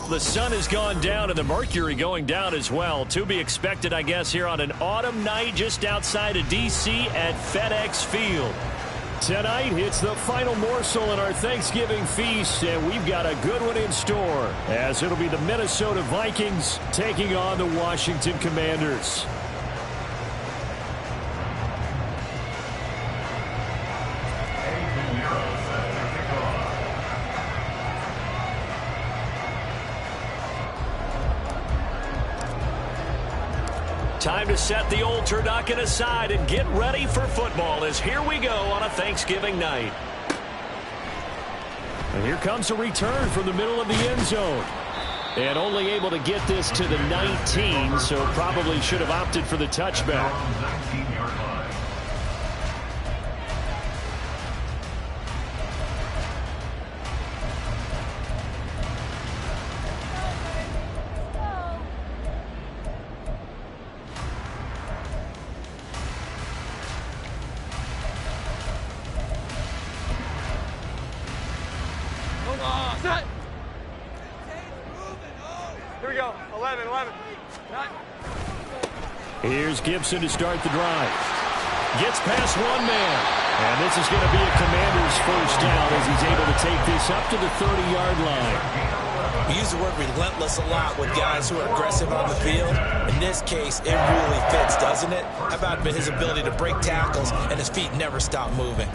The sun has gone down and the mercury going down as well. To be expected, I guess, here on an autumn night just outside of D.C. at FedEx Field. Tonight, it's the final morsel in our Thanksgiving feast, and we've got a good one in store, as it'll be the Minnesota Vikings taking on the Washington Commanders. Time to set the old turducken aside and get ready for football as here we go on a Thanksgiving night. And here comes a return from the middle of the end zone. And only able to get this to the 19, so probably should have opted for the touchback. Here we go. 11. Here's Gibson to start the drive. Gets past one man. And this is going to be a Commander's first down as he's able to take this up to the 30-yard line. We use the word relentless a lot with guys who are aggressive on the field. In this case, it really fits, doesn't it? How about his ability to break tackles and his feet never stop moving?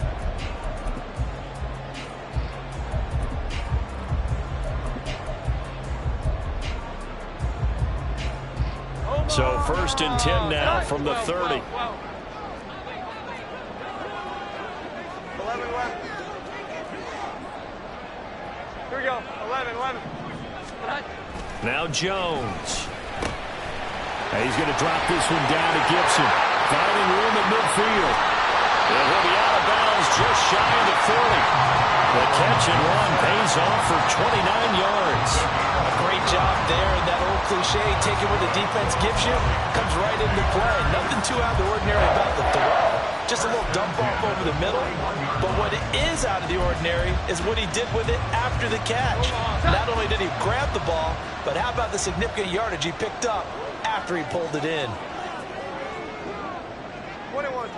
So first and 10 now from the 30. 11. Here we go. 11. Now Jones. And he's going to drop this one down to Gibson. Finding room at midfield. And he'll be out of bounds just shy of the 40. The catch and run pays off for 29 yards. A great job there, and that old cliche, taking what the defense gives you, comes right into play. Nothing too out of the ordinary about the throw. Just a little dump off over the middle. But what is out of the ordinary is what he did with it after the catch. Not only did he grab the ball, but how about the significant yardage he picked up after he pulled it in. 21.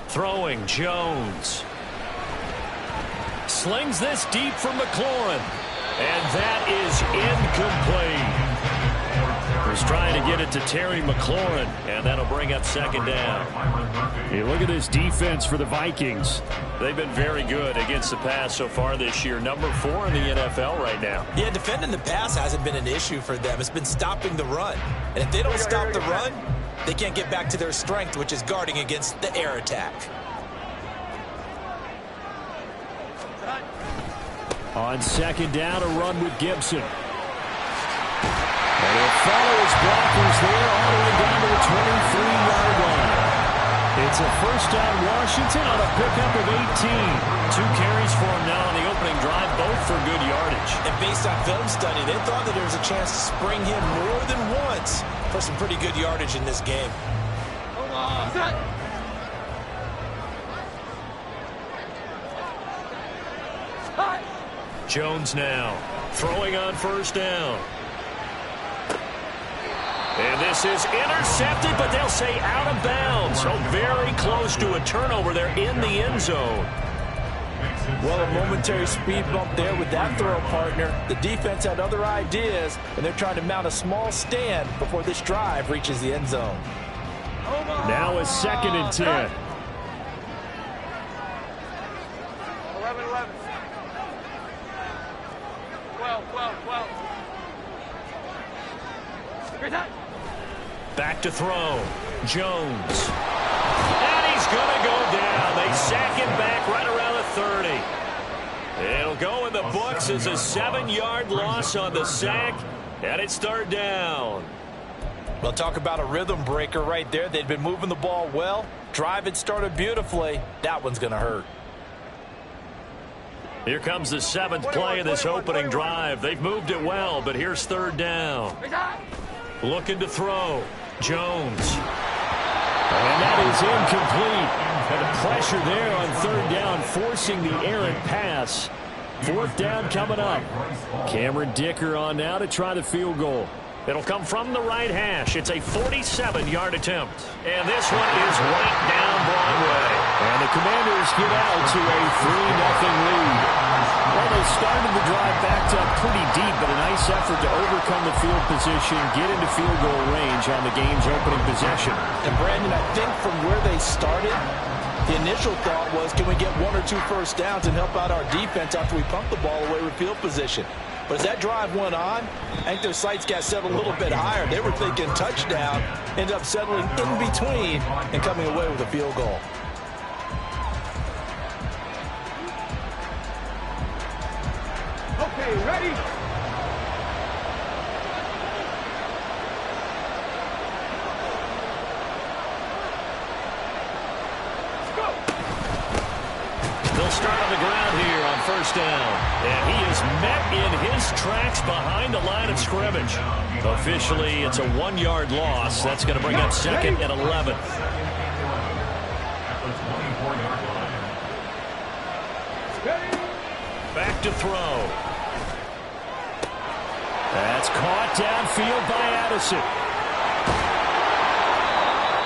Throwing Jones. Slings this deep from McLaurin. And that is incomplete. He's trying to get it to Terry McLaurin, and that'll bring up second down. Hey, look at this defense for the Vikings. They've been very good against the pass so far this year. Number 4 in the NFL right now. Yeah, defending the pass hasn't been an issue for them. It's been stopping the run. And if they don't stop the run, they can't get back to their strength, which is guarding against the air attack. On second down, a run with Gibson. And he'll follow his blockers there all the way down to the 23-yard line. It's a first down Washington on a pickup of 18. 2 carries for him now on the opening drive, both for good yardage. And based on film study, they thought that there was a chance to spring him more than once for some pretty good yardage in this game. Jones now throwing on first down. And this is intercepted, but they'll say out of bounds. So very close to a turnover there in the end zone. Well, a momentary speed bump there with that throw partner. The defense had other ideas, and they're trying to mount a small stand before this drive reaches the end zone. Now a second and 10. 11. Back to throw. Jones. And he's going to go down. They sack him back right around the 30. It'll go in the books as a 7-yard loss on the sack. And it's third down. Well, talk about a rhythm breaker right there. They'd been moving the ball well. Drive had started beautifully. That one's going to hurt. Here comes the 7th play of this opening drive. They've moved it well, but here's third down. Looking to throw. Jones. And that is incomplete. And the pressure there on third down, forcing the errant pass. Fourth down coming up. Cameron Dicker on now to try the field goal. It'll come from the right hash. It's a 47-yard attempt. And this one is right down Broadway. And the Commanders get out to a 3-0 lead. Well, they started the drive backed up pretty deep, but a nice effort to overcome the field position, get into field goal range on the game's opening possession. And, Brandon, I think from where they started, the initial thought was, can we get 1 or 2 first downs and help out our defense after we pump the ball away with field position? But as that drive went on, I think their sights got set a little bit higher. They were thinking touchdown, ended up settling in between and coming away with a field goal. Okay, ready? They'll start on the ground here on first down. And he is met in his tracks behind the line of scrimmage. Officially, it's a 1-yard loss. That's going to bring up second and 11. Back to throw. That's caught downfield by Addison.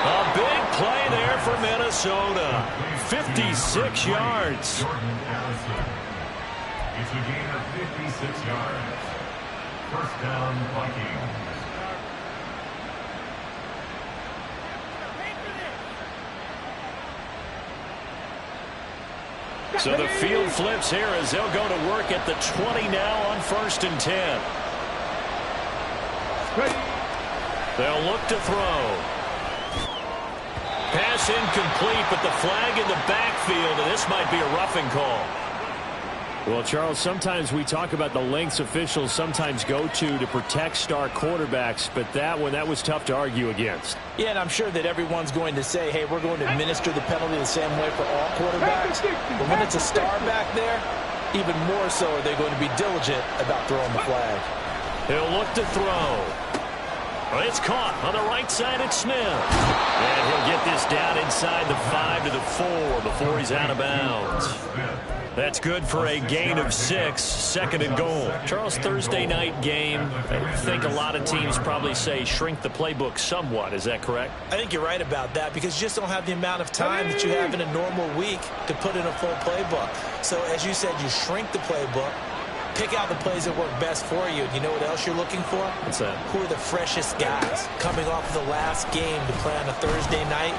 A big play there for Minnesota. 56 yards. It's a gain of 56 yards. First down, Vikings. So the field flips here as they'll go to work at the 20 now on 1st and 10. They'll look to throw. Pass incomplete, but the flag in the backfield, and this might be a roughing call. Well, Charles, sometimes we talk about the lengths officials sometimes go to protect star quarterbacks, but that was tough to argue against. Yeah, and I'm sure that everyone's going to say, hey, we're going to administer the penalty the same way for all quarterbacks. But when it's a star back there, even more so are they going to be diligent about throwing the flag. He'll look to throw. It's caught on the right side. It's Smith. And he'll get this down inside the 5 to the 4 before he's out of bounds. That's good for a gain of 6, second and goal. Charles, Thursday night game, I think a lot of teams probably say shrink the playbook somewhat. Is that correct? I think you're right about that because you just don't have the amount of time that you have in a normal week to put in a full playbook. So, as you said, you shrink the playbook, pick out the plays that work best for you. And you know what else you're looking for? What's that? Who are the freshest guys coming off of the last game to play on a Thursday night?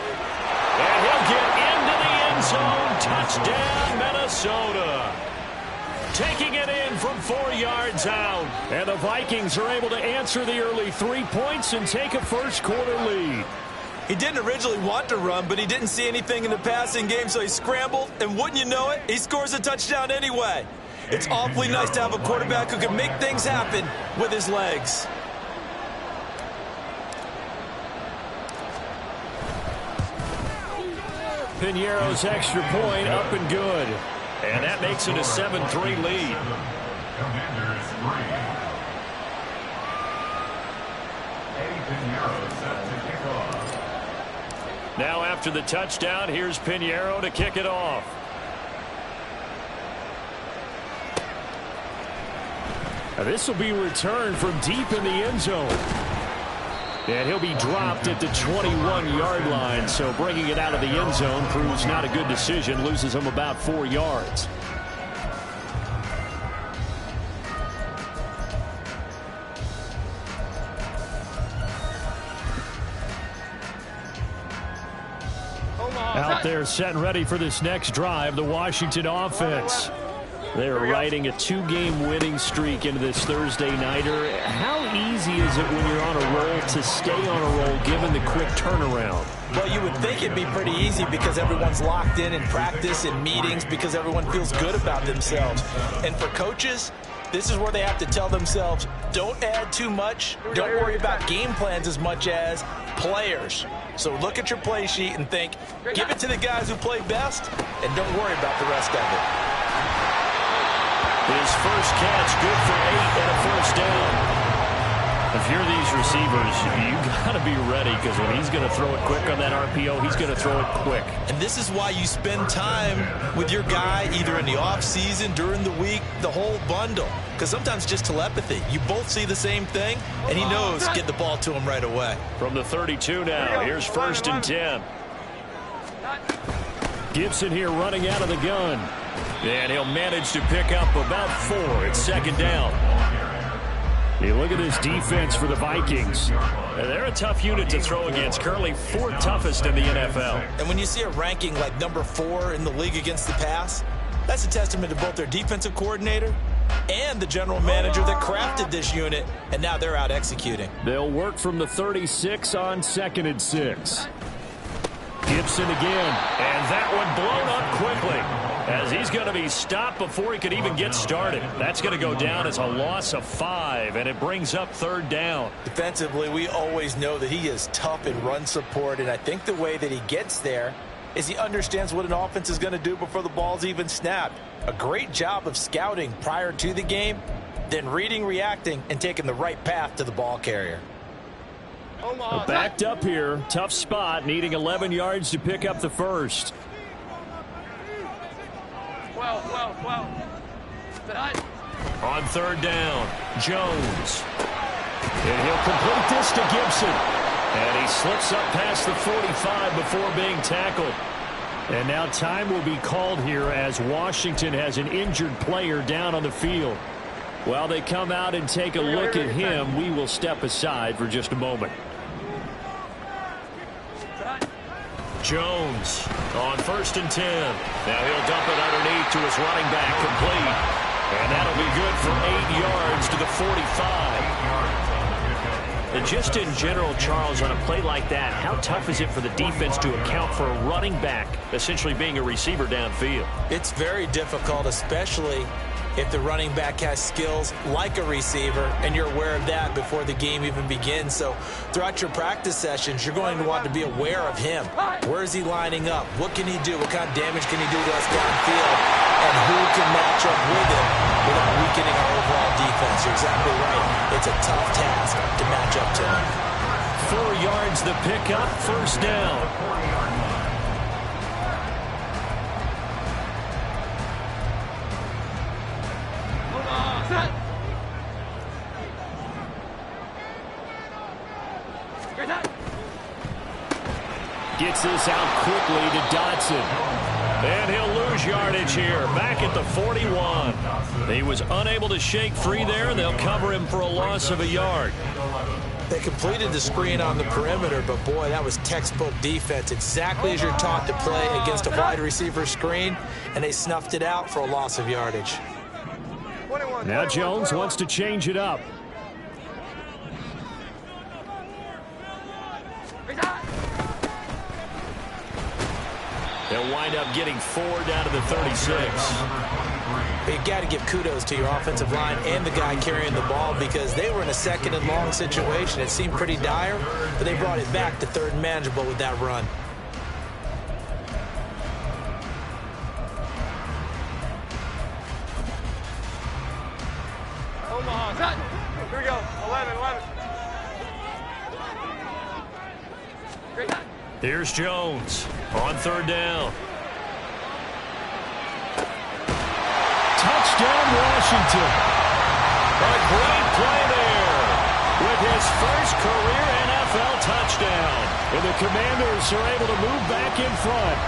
And he'll get into the end zone. Touchdown, Minnesota. Taking it in from 4 yards out. And the Vikings are able to answer the early 3 points and take a first-quarter lead. He didn't originally want to run, but he didn't see anything in the passing game, so he scrambled. And wouldn't you know it, he scores a touchdown anyway. It's awfully nice to have a quarterback who can make things happen with his legs. Piñeiro's extra point up and good. And that makes it a 7-3 lead. Commanders 3. Eddie Piñeiro set to kick off. Now after the touchdown, here's Piñeiro to kick it off. Now this will be returned from deep in the end zone. And he'll be dropped at the 21-yard line, so bringing it out of the end zone proves not a good decision, loses him about 4 yards. Out there set and ready for this next drive, the Washington offense. They're riding a 2-game winning streak into this Thursday nighter. How easy is it when you're on a roll to stay on a roll given the quick turnaround? Well, you would think it'd be pretty easy because everyone's locked in practice and meetings because everyone feels good about themselves. And for coaches, this is where they have to tell themselves, don't add too much. Don't worry about game plans as much as players. So look at your play sheet and think, give it to the guys who play best and don't worry about the rest of it. His first catch, good for 8 and a first down. If you're these receivers, you got to be ready, because when he's going to throw it quick on that RPO, he's going to throw it quick. And this is why you spend time with your guy either in the offseason, during the week, the whole bundle. Because sometimes just telepathy. You both see the same thing, and he knows get the ball to him right away. From the 32 now, here's 1st and 10. Gibson here running out of the gun. And he'll manage to pick up about 4. It's 2nd down. You look at this defense for the Vikings. They're a tough unit to throw against. Currently 4th toughest in the NFL. And when you see a ranking like number 4 in the league against the pass, that's a testament to both their defensive coordinator and the general manager that crafted this unit, and now they're out executing. They'll work from the 36 on 2nd and 6. Gibson again, and that one blown up quickly, as he's going to be stopped before he could even get started. That's going to go down as a loss of 5, and it brings up 3rd down. Defensively, we always know that he is tough in run support, and I think the way that he gets there is he understands what an offense is going to do before the ball's even snapped. A great job of scouting prior to the game, then reading, reacting, and taking the right path to the ball carrier. Backed up here. Tough spot, needing 11 yards to pick up the first. 12. On 3rd down, Jones. And he'll complete this to Gibson. And he slips up past the 45 before being tackled. And now time will be called here as Washington has an injured player down on the field. While they come out and take a look at him, we will step aside for just a moment. Jones on 1st and 10. Now he'll dump it underneath to his running back, complete. And that'll be good for 8 yards to the 45. And just in general, Charles, on a play like that, how tough is it for the defense to account for a running back essentially being a receiver downfield? It's very difficult, especially if the running back has skills like a receiver, and you're aware of that before the game even begins. So throughout your practice sessions, you're going to want to be aware of him. Where is he lining up? What can he do? What kind of damage can he do to us downfield? And who can match up with him without weakening our overall defense? You're exactly right. It's a tough task to match up to him. 4 yards the pickup, 1st down. Gets this out quickly to Dotson. And he'll lose yardage here. Back at the 41. He was unable to shake free there. They'll cover him for a loss of a yard. They completed the screen on the perimeter, but boy, that was textbook defense. Exactly as you're taught to play against a wide receiver screen, and they snuffed it out for a loss of yardage. Now Jones wants to change it up. They'll wind up getting 4 down to the 36. You got to give kudos to your offensive line and the guy carrying the ball, because they were in a 2nd and long situation. It seemed pretty dire, but they brought it back to 3rd and manageable with that run. Omaha, here we go. 11. Here's Jones on 3rd down. Touchdown, Washington. A great play there with his first career NFL touchdown. And the Commanders are able to move back in front.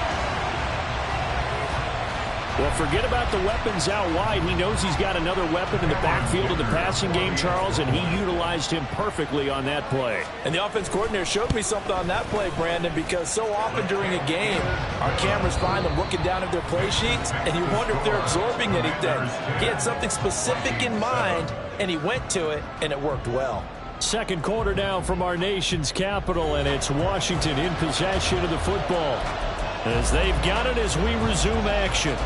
Well, forget about the weapons out wide. He knows he's got another weapon in the backfield of the passing game, Charles, and he utilized him perfectly on that play. And the offense coordinator showed me something on that play, Brandon, because so often during a game, our cameras find them looking down at their play sheets, and you wonder if they're absorbing anything. He had something specific in mind, and he went to it, and it worked well. 2nd quarter now from our nation's capital, and it's Washington in possession of the football as they've got it as we resume action.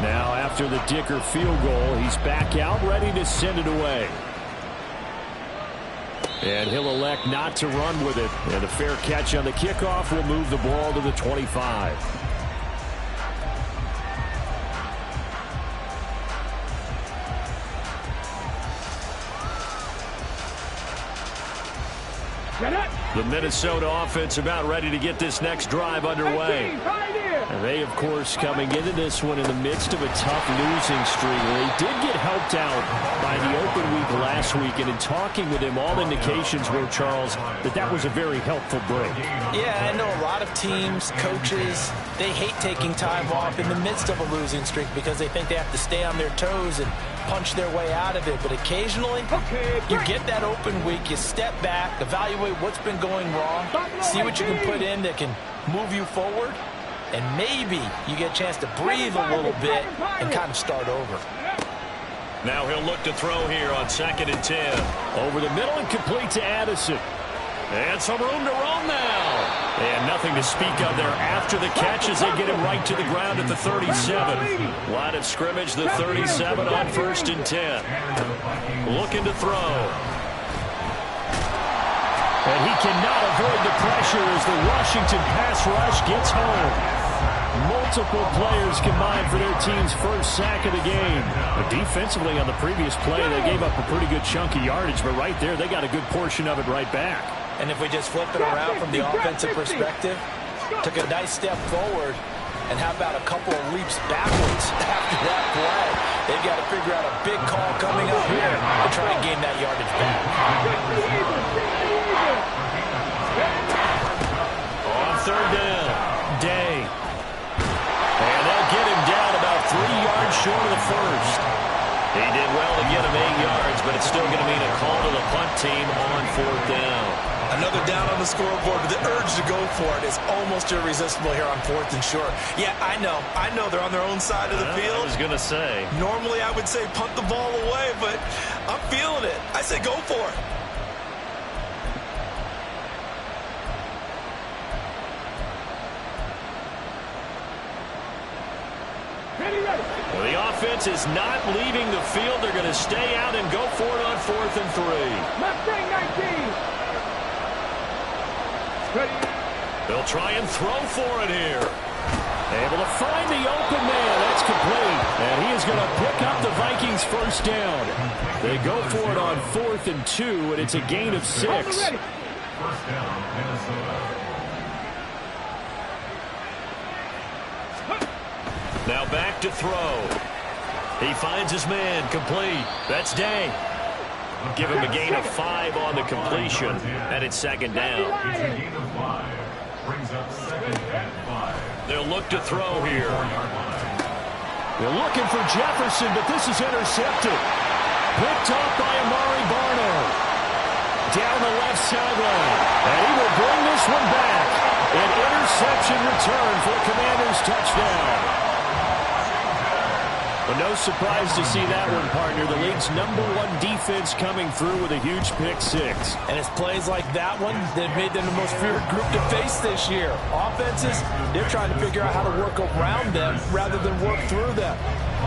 Now after the Dicker field goal, he's back out ready to send it away. And he'll elect not to run with it. And a fair catch on the kickoff will move the ball to the 25. The Minnesota offense about ready to get this next drive underway. And they, of course, coming into this one in the midst of a tough losing streak. They did get helped out by the open week last week, and in talking with him, all indications were, Charles, that was a very helpful break. Yeah, I know a lot of teams, coaches, they hate taking time off in the midst of a losing streak because they think they have to stay on their toes and punch their way out of it. But occasionally, you get that open week, you step back, evaluate what's been going wrong, see what you can put in that can move you forward, and maybe you get a chance to breathe a little bit and kind of start over. Now he'll look to throw here on 2nd and 10. Over the middle and complete to Addison. And some room to roam now. And nothing to speak of there after the catch as they get him right to the ground at the 37. Line of scrimmage, the 37 on 1st and 10. Looking to throw. And he cannot avoid the pressure as the Washington pass rush gets home. Multiple players combined for their team's first sack of the game. But defensively on the previous play, they gave up a pretty good chunk of yardage, but right there, they got a good portion of it right back. And if we just flip it around from the offensive perspective, took a nice step forward, and how about a couple of leaps backwards after that play? They've got to figure out a big call coming up here to try and gain that yardage back. On 3rd down, Day. And they'll get him down about 3 yards short of the first. He did well to get him 8 yards, but it's still going to mean a call to the punt team on 4th down. Another down on the scoreboard, but the urge to go for it is almost irresistible here on 4th and short. Yeah, I know they're on their own side of the field. I was going to say. Normally I would say punt the ball away, but I'm feeling it. I say go for it. Well, the offense is not leaving the field. They're going to stay out and go for it on 4th and 3. Mustang 19. They'll try and throw for it here. Able to find the open man. That's complete. And he is going to pick up the Vikings' first down. They go for it on 4th and 2, and it's a gain of 6. First down, Minnesota. Now back to throw. He finds his man, complete. That's Day. Give him a gain of 5 on the completion, and it's 2nd down. It's a gain of 5. Brings up 2nd and 5. They'll look to throw here. They're looking for Jefferson, but this is intercepted. Picked off by Amari Barno. Down the left sideline. And he will bring this one back. An interception return for a Commanders touchdown. But no surprise to see that one, partner. The league's #1 defense coming through with a huge pick 6. And it's plays like that one that made them the most feared group to face this year. Offenses, they're trying to figure out how to work around them rather than work through them.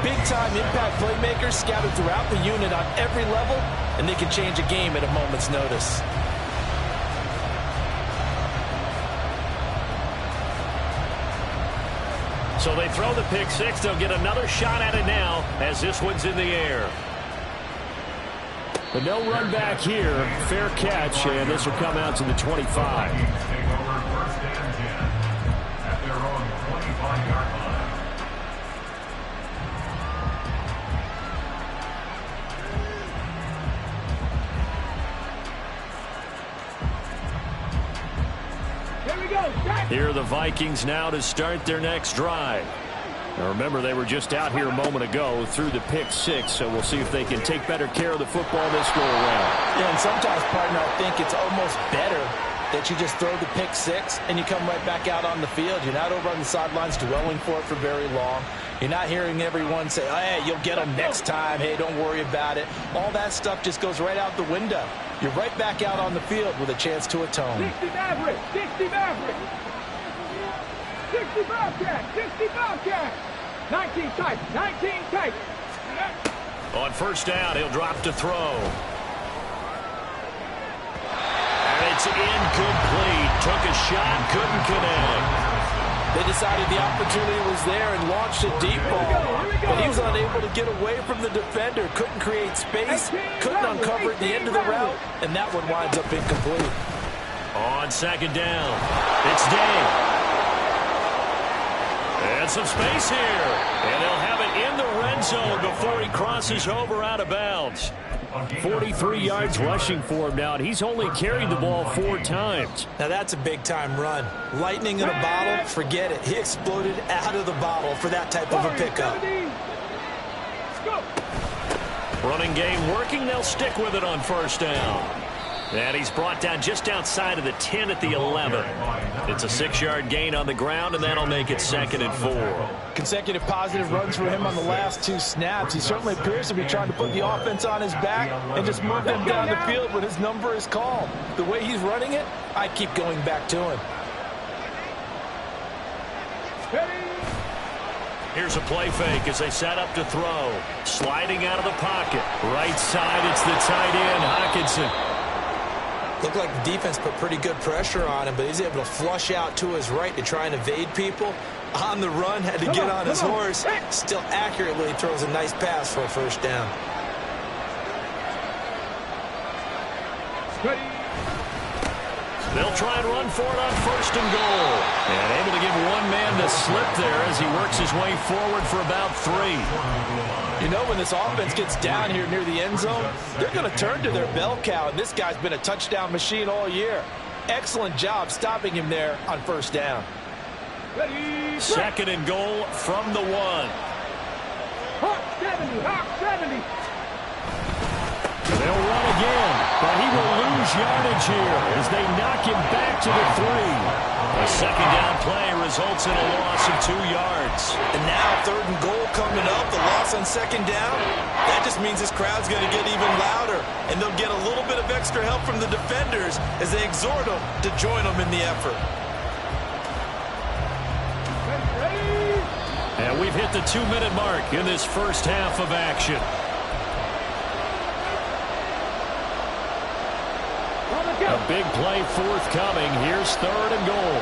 Big-time impact playmakers scattered throughout the unit on every level, and they can change a game at a moment's notice. So they throw the pick 6. They'll get another shot at it now as this one's in the air. But no run back here. Fair catch, and this will come out to the 25. Vikings take over 1st and 10 at their own 25-yard line. Here are the Vikings now to start their next drive. Now remember, they were just out here a moment ago through the pick 6, so we'll see if they can take better care of the football this go around. Yeah, and sometimes, partner, I think it's almost better that you just throw the pick 6 and you come right back out on the field. You're not over on the sidelines dwelling for it for very long. You're not hearing everyone say, oh, hey, you'll get them next time. Hey, don't worry about it. All that stuff just goes right out the window. You're right back out on the field with a chance to atone. 60 Maverick, 60 Maverick. 60 Bobcat, 60 Bobcat. 19 tight, 19 tight. On 1st down, he'll drop to throw. And it's incomplete. Took a shot, couldn't connect. They decided the opportunity was there and launched a deep ball, but he was unable to get away from the defender, couldn't create space, couldn't uncover at the end of the route, and that one winds up incomplete. On second down, it's Day. And some space here. And they'll have it in the red zone before he crosses over out of bounds. 43 yards rushing for him now, and he's only carried the ball 4 times. Now that's a big-time run. Lightning in a bottle, forget it. He exploded out of the bottle for that type of a pickup. Running game working. They'll stick with it on first down. And he's brought down just outside of the 10 at the 11. It's a 6-yard gain on the ground, and that'll make it 2nd and 4. Consecutive positive runs for him on the last 2 snaps. He certainly appears to be trying to put the offense on his back and just move them down the field when his number is called. The way he's running it, I keep going back to him. Here's a play fake as they set up to throw. Sliding out of the pocket. Right side, it's the tight end, Hockenson. Looked like the defense put pretty good pressure on him, but he's able to flush out to his right to try and evade people. On the run, had to get on his horse. Still accurately throws a nice pass for a first down. They'll try and run for it on 1st and goal. And able to give one man the slip there as he works his way forward for about 3. You know, when this offense gets down here near the end zone, they're going to turn to their bell cow, and this guy's been a touchdown machine all year. Excellent job stopping him there on 1st down. 2nd and goal from the 1. Hawk 70, Hawk 70. They'll run again, but he will lose yardage here as they knock him back to the 3. A 2nd down play results in a loss of 2 yards. And now 3rd and goal coming up, the loss on 2nd down. That just means this crowd's going to get even louder, and they'll get a little bit of extra help from the defenders as they exhort them to join them in the effort. And we've hit the 2-minute mark in this first half of action. A big play forthcoming. Here's 3rd and goal.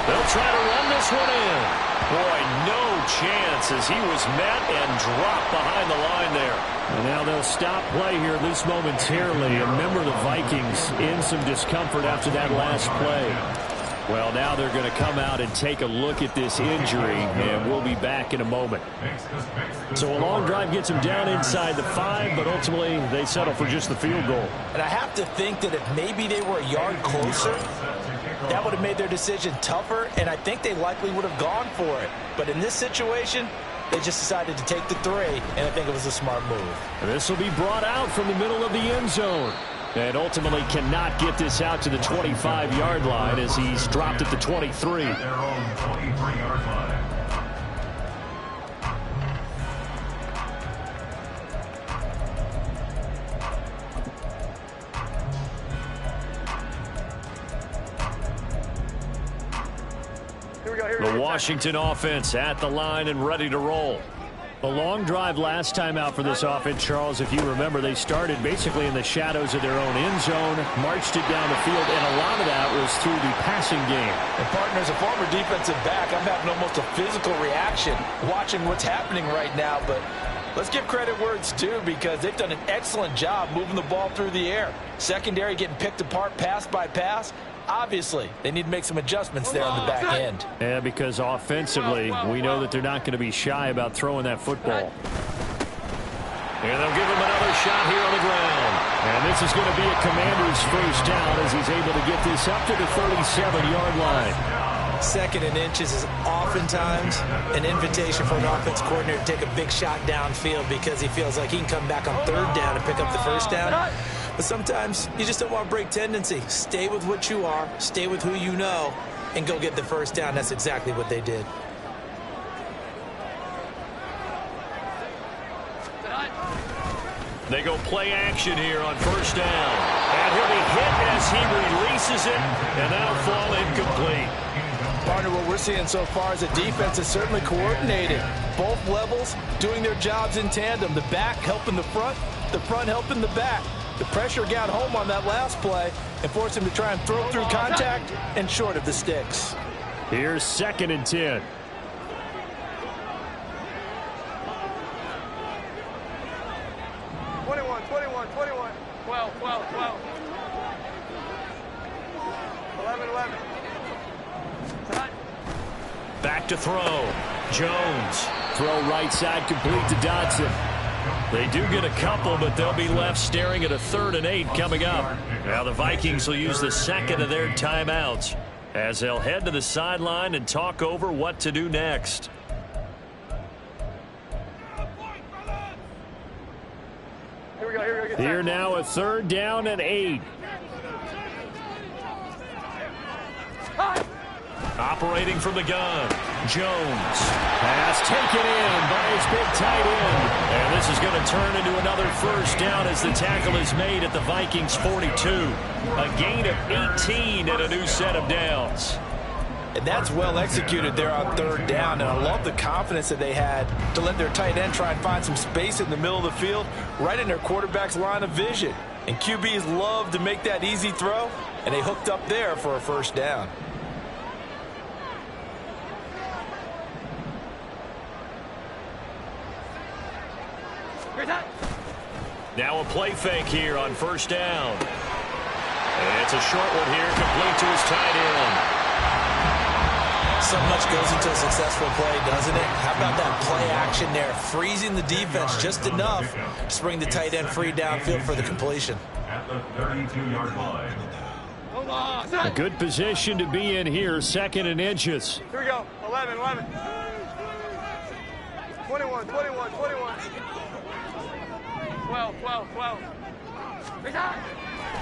They'll try to run this one in. Boy, no chance as he was met and dropped behind the line there. And now they'll stop play here at least momentarily. And remember, the Vikings in some discomfort after that last play. Well, now they're going to come out and take a look at this injury, and we'll be back in a moment. So a long drive gets them down inside the 5, but ultimately they settle for just the field goal. And I have to think that if maybe they were a yard closer, that would have made their decision tougher, and I think they likely would have gone for it. But in this situation, they just decided to take the 3, and I think it was a smart move. This will be brought out from the middle of the end zone. And ultimately cannot get this out to the 25-yard line as he's dropped at the 23. At their own 23-yard line. The Washington offense at the line and ready to roll. A long drive last time out for this offense, Charles. If you remember, they started basically in the shadows of their own end zone, marched it down the field, and a lot of that was through the passing game. And, partner, as a former defensive back, I'm having almost a physical reaction watching what's happening right now. But let's give credit where it's due because they've done an excellent job moving the ball through the air. Secondary getting picked apart pass by pass. Obviously, they need to make some adjustments there on the back end. Yeah, because offensively, we know that they're not going to be shy about throwing that football. And they'll give him another shot here on the ground. And this is going to be a Commander's first down as he's able to get this up to the 37-yard line. 2nd and inches is oftentimes an invitation for an offense coordinator to take a big shot downfield because he feels like he can come back on 3rd down and pick up the first down. But sometimes you just don't want to break tendency. Stay with what you are, stay with who you know, and go get the first down. That's exactly what they did. They go play action here on first down. And he'll be hit as he releases it, and that'll fall incomplete. Partner, what we're seeing so far is a defense that's certainly coordinated. Both levels doing their jobs in tandem. The back helping the front helping the back. The pressure got home on that last play and forced him to try and throw through contact and short of the sticks. Here's 2nd and 10. Back to throw. Jones. Throw right side complete to Dotson. They do get a couple, but they'll be left staring at a 3rd and 8 coming up. Now the Vikings will use the second of their timeouts as they'll head to the sideline and talk over what to do next. Here now a 3rd down and 8. Operating from the gun. Jones. Pass taken in by his big tight end. And this is going to turn into another 1st down as the tackle is made at the Vikings 42. A gain of 18 and a new set of downs. And that's well executed there on 3rd down. And I love the confidence that they had to let their tight end try and find some space in the middle of the field, right in their quarterback's line of vision. And QBs love to make that easy throw, and they hooked up there for a 1st down. Now a play fake here on 1st down. And it's a short one here, complete to his tight end. So much goes into a successful play, doesn't it? How about that play action there, freezing the defense just enough to bring the tight end free downfield for the completion. At the 32-yard line. A good position to be in here, 2nd and inches. Here we go. 11, 11. 21, 21, 21. 12, 12, 12.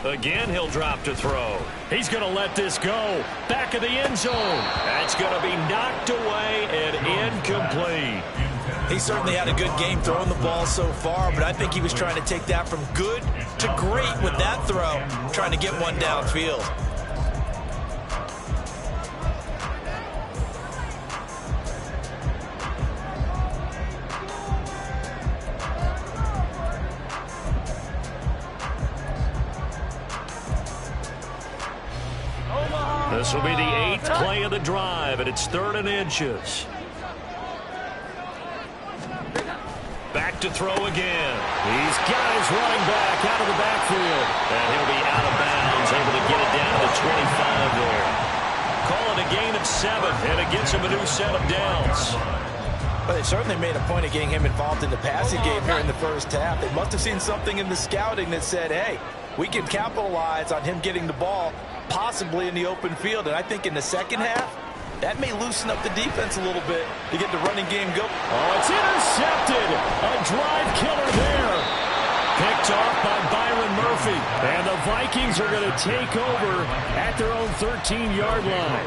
Again, he'll drop to throw. He's going to let this go. Back of the end zone. That's going to be knocked away and incomplete. He certainly had a good game throwing the ball so far, but I think he was trying to take that from good to great with that throw, trying to get one downfield. This will be the 8th play of the drive, and it's 3rd and inches. Back to throw again. He's got his running back out of the backfield. And he'll be out of bounds, able to get it down to the 25 there. Call it a gain of 7, and it gets him a new set of downs. But they certainly made a point of getting him involved in the passing game here in the 1st half. They must have seen something in the scouting that said, hey, we can capitalize on him getting the ball, possibly in the open field. And I think in the 2nd half, that may loosen up the defense a little bit to get the running game going. Oh, it's intercepted. A drive killer there. Picked off by Byron Murphy. And the Vikings are going to take over at their own 13-yard line.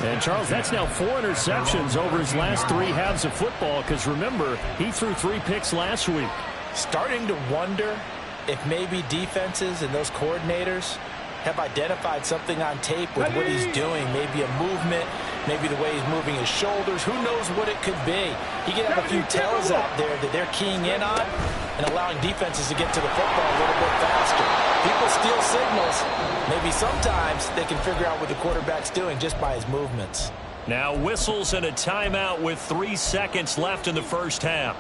And, Charles, that's now 4 interceptions over his last 3 halves of football because, remember, he threw 3 picks last week. Starting to wonder if maybe defenses and those coordinators have identified something on tape with what he's doing. Maybe a movement, maybe the way he's moving his shoulders. Who knows what it could be? He could have a few tells out there that they're keying in on and allowing defenses to get to the football a little bit faster. People steal signals. Maybe sometimes they can figure out what the quarterback's doing just by his movements. Now whistles and a timeout with 3 seconds left in the 1st half.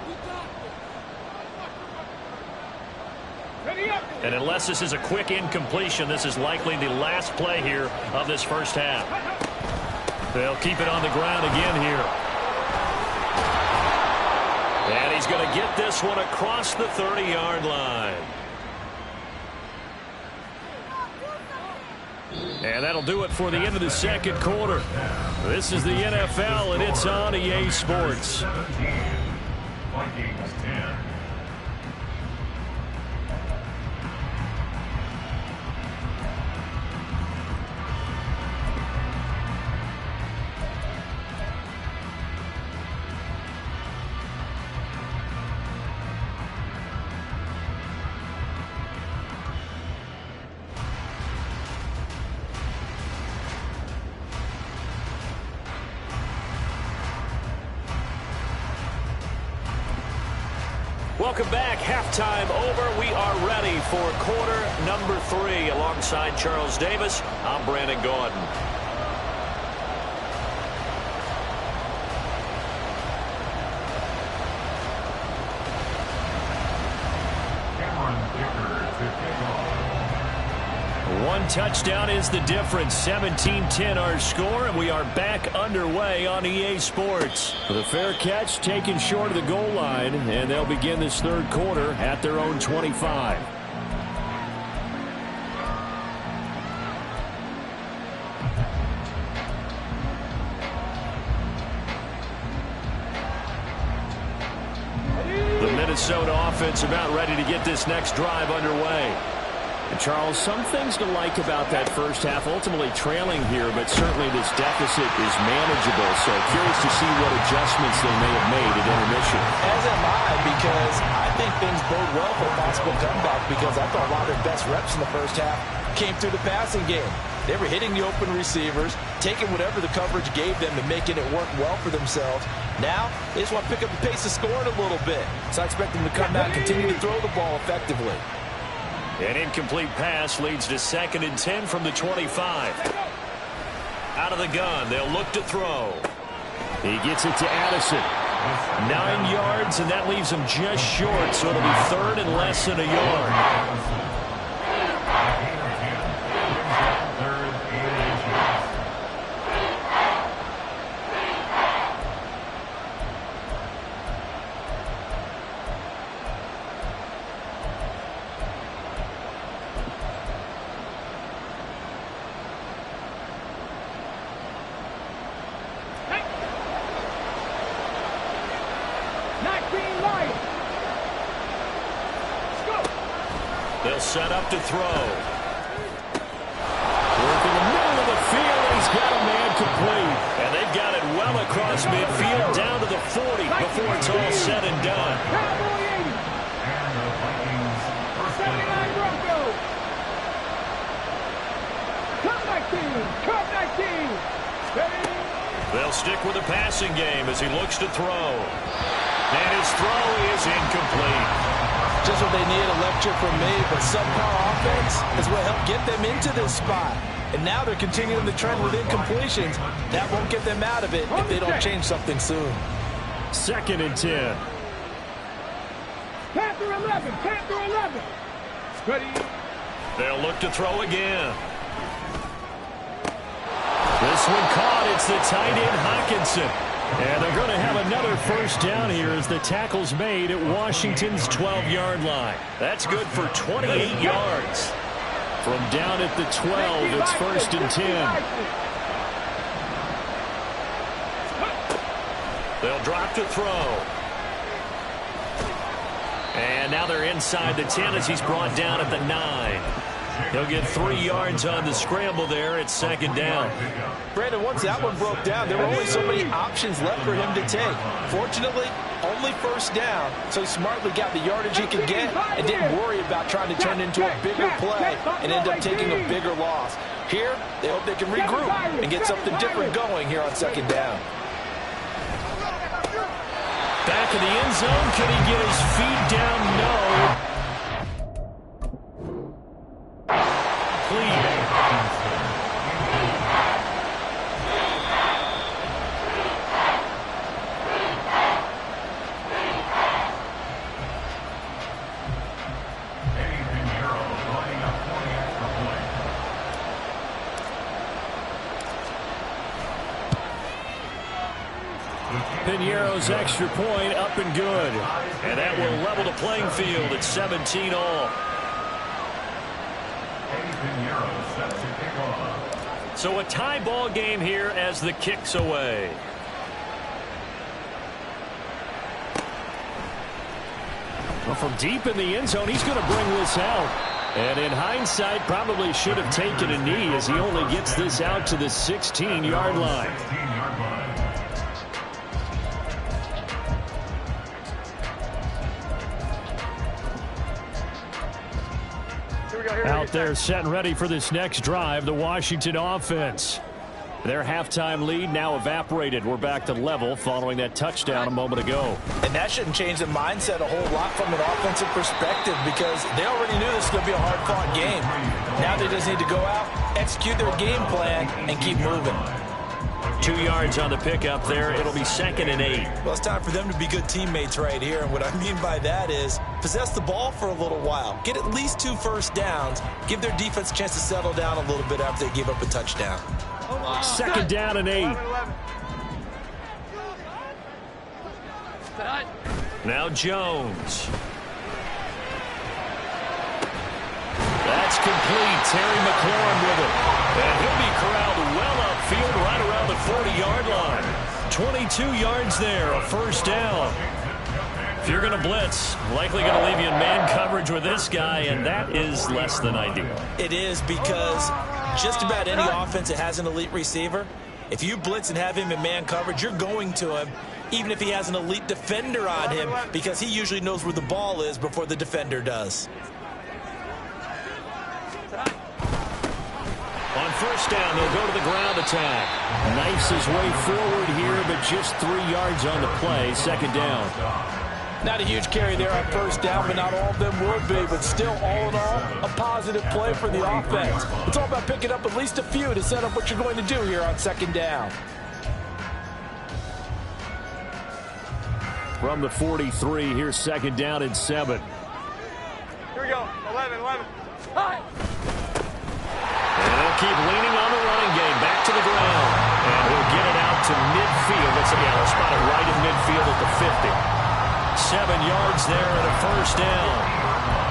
And unless this is a quick incompletion, this is likely the last play here of this 1st half. They'll keep it on the ground again here. And he's going to get this one across the 30-yard line. And that'll do it for the end of the 2nd quarter. This is the NFL, and it's on EA Sports. Vikings 10. Welcome back. Halftime over. We are ready for quarter number 3. Alongside Charles Davis, I'm Brandon Gaudin. Cameron Dicker to kick off. 1 One touchdown is the difference. 17-10 our score, and we are back underway on EA Sports. The fair catch taken short of the goal line, and they'll begin this third quarter at their own 25. The Minnesota offense about ready to get this next drive underway. And Charles, some things to like about that first half, ultimately trailing here, but certainly this deficit is manageable. So curious to see what adjustments they may have made at intermission. As am I, because I think things bode well for a possible comeback, because I thought a lot of their best reps in the first half came through the passing game. They were hitting the open receivers, taking whatever the coverage gave them and making it work well for themselves. Now, they just want to pick up the pace of scoring a little bit. So I expect them to come out and continue to throw the ball effectively. An incomplete pass leads to 2nd and 10 from the 25. Out of the gun, they'll look to throw. He gets it to Addison. 9 yards, and that leaves him just short, so it'll be 3rd and less than a yard. They'll set up to throw. Work in the middle of the field, and he's got a man complete. And they've got it well across midfield, down to the 40 before it's all said and done. They'll stick with the passing game as he looks to throw. And his throw is incomplete. Just what they need, a lecture from me, but subpar offense is what helped get them into this spot. And now they're continuing the trend with incompletions. That won't get them out of it if they don't change something soon. 2nd and 10. Panther 11, Panther 11. Ready. They'll look to throw again. This one caught. It's the tight end Hockenson. And they're going to have another first down here as the tackle's made at Washington's 12-yard line. That's good for 28 yards. From down at the 12, it's 1st and 10. They'll drop to throw. And now they're inside the 10 as he's brought down at the 9. He'll get 3 yards on the scramble there at 2nd down. Brandon, once that one broke down, there were only so many options left for him to take. Fortunately, only 1st down, so he smartly got the yardage he could get and didn't worry about trying to turn it into a bigger play and end up taking a bigger loss. Here, they hope they can regroup and get something different going here on 2nd down. Back in the end zone, can he get his feet down? No. Pinero's extra point up and good. And that will level the playing field at 17 all. So a tie ball game here as the kick's away. Well, from deep in the end zone, he's going to bring this out. And in hindsight, probably should have taken a knee as he only gets this out to the 16-yard line. Out there set and ready for this next drive, the Washington offense. Their halftime lead now evaporated. We're back to level following that touchdown a moment ago. And that shouldn't change the mindset a whole lot from an offensive perspective, because they already knew this was going to be a hard-fought game. Now they just need to go out, execute their game plan, and keep moving. 2 yards on the pickup there. It'll be 2nd and 8. Well, it's time for them to be good teammates right here. And what I mean by that is possess the ball for a little while. Get at least 2 first downs. Give their defense a chance to settle down a little bit after they give up a touchdown. 2nd down and 8. Now Jones. That's complete. Terry McLaurin with it. And he'll be corralled well upfield right around the 40-yard line. 22 yards there, a first down. If you're going to blitz, likely going to leave you in man coverage with this guy, and that is less than ideal. It is, because just about any offense that has an elite receiver, if you blitz and have him in man coverage, you're going to him, even if he has an elite defender on him, because he usually knows where the ball is before the defender does. On first down, they'll go to the ground attack. Knifes his way forward here, but just 3 yards on the play. 2nd down. Not a huge carry there on first down, but not all of them will be. But still, all in all, a positive play for the offense. It's all about picking up at least a few to set up what you're going to do here on 2nd down. From the 43, here's 2nd down and 7. Here we go. 11. Hi. And they'll keep leaning on the running game. Back to the ground. And he'll get it out to midfield. They'll spot it right in midfield at the 50. 7 yards there and a first down.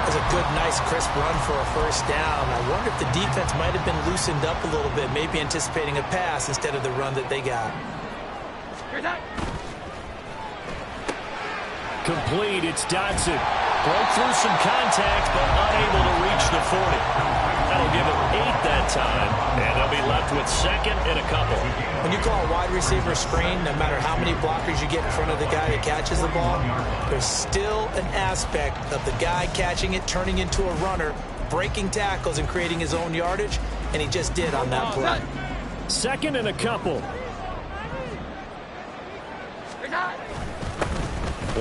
That's a good, nice, crisp run for a first down. I wonder if the defense might have been loosened up a little bit, maybe anticipating a pass instead of the run that they got. Here's that. Complete. It's Dotson. Broke through some contact, but unable to reach the 40. That'll give him 8 that time, and they'll be left with 2nd and a couple. When you call a wide receiver screen, no matter how many blockers you get in front of the guy that catches the ball, there's still an aspect of the guy catching it, turning into a runner, breaking tackles and creating his own yardage, and he just did on that play. 2nd and a couple.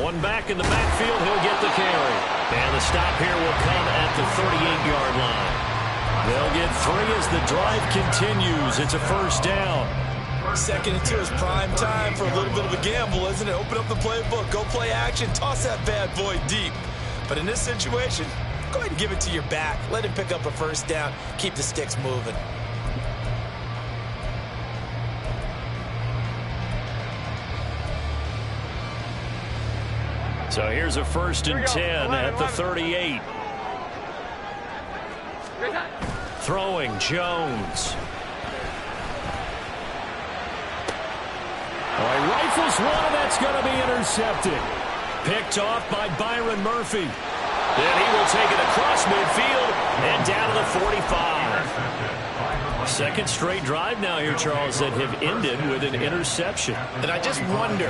One back in the backfield, he'll get the carry. And the stop here will come at the 38-yard line. They'll get 3 as the drive continues. It's a first down. 2nd and 2 is prime time for a little bit of a gamble, isn't it? Open up the playbook, go play action, toss that bad boy deep. But in this situation, go ahead and give it to your back. Let him pick up a first down. Keep the sticks moving. So here's a 1st and 10 at the 38. Throwing Jones. Oh, he rifles one, and that's going to be intercepted. Picked off by Byron Murphy. Then he will take it across midfield and down to the 45. 2nd straight drive now here, Charles, that have ended with an interception. And I just wonder,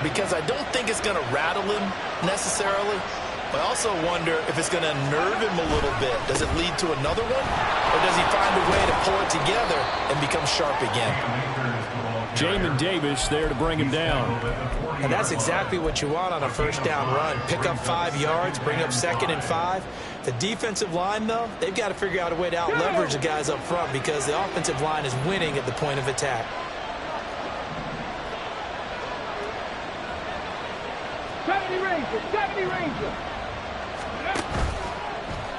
because I don't think it's going to rattle him necessarily, but I also wonder if it's going to nerve him a little bit. Does it lead to another one? Or does he find a way to pull it together and become sharp again? Jamin Davis there to bring him down. And that's exactly what you want on a first down run. Pick up 5 yards, bring up 2nd and 5. The defensive line, though, they've got to figure out a way to out-leverage the guys up front because the offensive line is winning at the point of attack. 70 Ranger.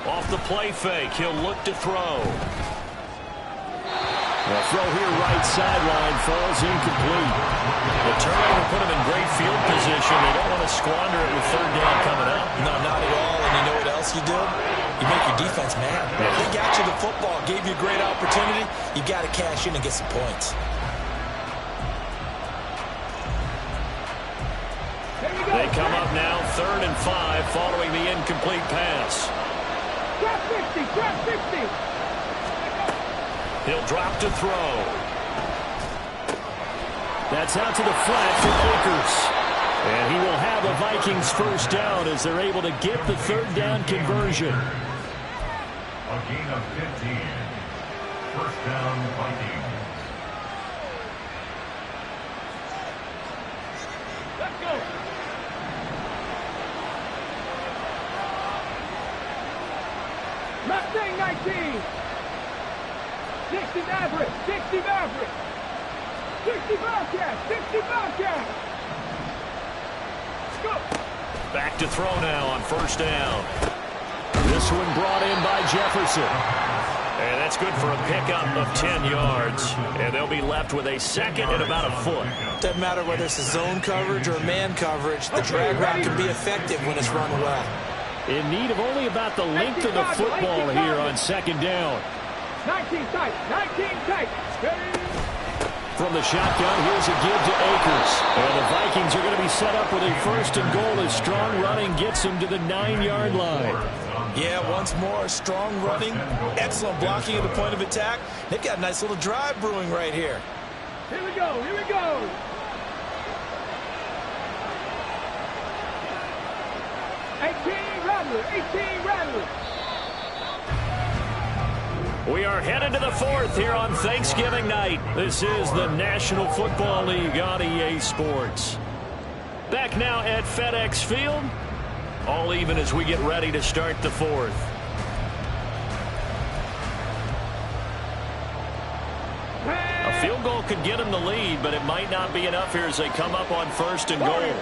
Off the play fake, he'll look to throw. The throw here right sideline falls incomplete. The turnover put him in great field position. They don't want to squander it with 3rd down coming up. No, not at all. And you know what else you do? You make your defense mad. They got you the football, gave you a great opportunity. You got to cash in and get some points. They come up now 3rd and 5 following the incomplete pass. Trap 50. He'll drop to throw. That's out to the flat for Akers. And he will have a Vikings first down as they're able to get the 3rd down conversion. A gain of 15. First down, Vikings. Let's go. Mustang 19. 60 Maverick. 60 Bobcats, 60 Bobcats. Let's go. Back to throw now on first down. This one brought in by Jefferson. And that's good for a pickup of 10 yards. And they'll be left with a second and about a foot. Doesn't matter whether it's a zone coverage or man coverage. The drag route can be effective when it's run well. In need of only about the length of the football here on second down. 19 tight, 19 tight. From the shotgun, here's a give to Akers. And the Vikings are going to be set up with a first and goal as strong running gets them to the 9-yard line. Yeah, once more, strong running, excellent blocking at the point of attack. They've got a nice little drive brewing right here. Here we go, here we go. Rattler. We are headed to the fourth here on Thanksgiving night. This is the National Football League on EA Sports. Back now at FedEx Field. All even as we get ready to start the fourth. A field goal could get them the lead, but it might not be enough here as they come up on first and goal.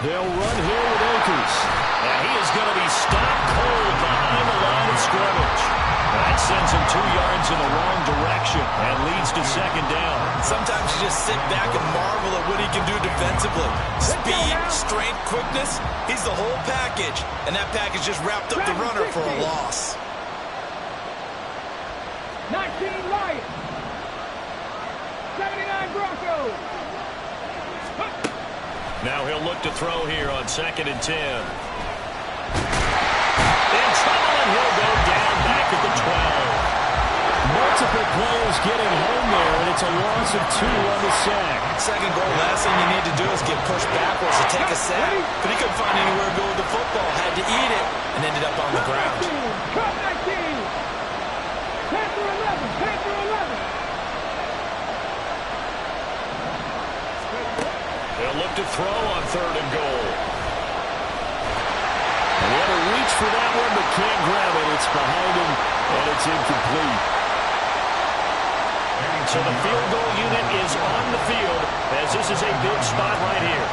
They'll run here with Akers. And he is going to be stopped cold behind the line of scrimmage. That sends him 2 yards in the wrong direction and leads to second down. Sometimes you just sit back and marvel at what he can do defensively. Speed, strength, quickness, he's the whole package. And that package just wrapped up the runner for a loss. 19 Lions. 79 Broncos. Now he'll look to throw here on second and 10. In trouble, and he'll go down back at the 12. Multiple players getting home there, and it's a loss of 2 on the sack. Second goal, last thing you need to do is get pushed backwards to take a sack. But he couldn't find anywhere to go with the football, had to eat it, and ended up on the ground. Cut 19. Panther 11. Panther 11. They'll look to throw on third and goal. And he had to reach for that one, but can't grab it. It's behind him, and it's incomplete. So the field goal unit is on the field, as this is a big spot right here.